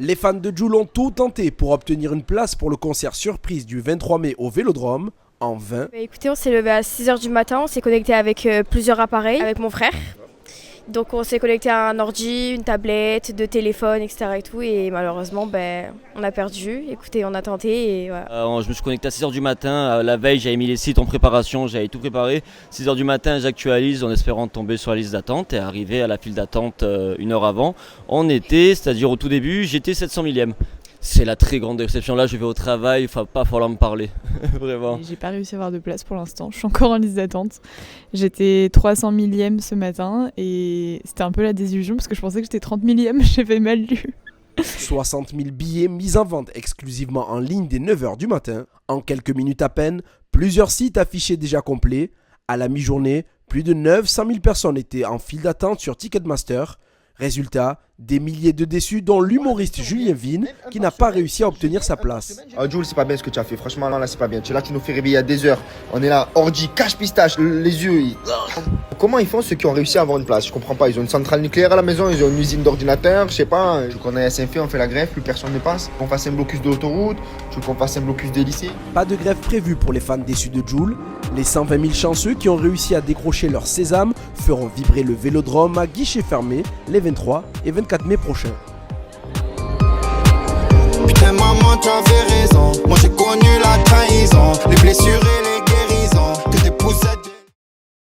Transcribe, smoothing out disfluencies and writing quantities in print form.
Les fans de Jul ont tout tenté pour obtenir une place pour le concert surprise du 23 mai au Vélodrome, en vain. Écoutez, on s'est levé à 6h du matin, on s'est connecté avec plusieurs appareils, avec mon frère. Donc on s'est connecté à un ordi, une tablette, deux téléphones, etc. et tout. Et malheureusement, on a perdu. Écoutez, on a tenté et voilà. Je me suis connecté à 6h du matin. La veille, j'avais mis les sites en préparation, j'avais tout préparé. 6h du matin, j'actualise en espérant tomber sur la liste d'attente et arriver à la file d'attente une heure avant. C'est-à-dire au tout début, j'étais 700 millième. C'est la très grande déception. Là, je vais au travail, il va pas falloir me parler. Vraiment. J'ai pas réussi à avoir de place pour l'instant. Je suis encore en liste d'attente. J'étais 300 millième ce matin et c'était un peu la désillusion parce que je pensais que j'étais 30 millième. J'avais mal lu. 60 000 billets mis en vente exclusivement en ligne dès 9h du matin. En quelques minutes à peine, plusieurs sites affichaient déjà complets. À la mi-journée, plus de 900 000 personnes étaient en file d'attente sur Ticketmaster. Résultat, des milliers de déçus, dont l'humoriste Julien Vigne, qui n'a pas réussi à obtenir sa place. Jules, c'est pas bien ce que tu as fait. Franchement, là, c'est pas bien. Tu es là, tu nous fais réveiller à des heures. On est là, ordi, cache pistache, les yeux. Comment ils font ceux qui ont réussi à avoir une place? Je comprends pas. Ils ont une centrale nucléaire à la maison, ils ont une usine d'ordinateurs, je sais pas. Tu connais SNF, on fait la grève, plus personne ne passe. Qu'on fasse un blocus de l'autoroute, tu veux qu'on fasse un blocus des lycées. Pas de grève prévue pour les fans déçus de Jul. Les 120 000 chanceux qui ont réussi à décrocher leur sésame feront vibrer le Vélodrome à guichet fermé les 23 et 24 mai prochains. Putain maman tu avais raison, moi j'ai connu la trahison, les blessures et les guérisons, que des poussettes.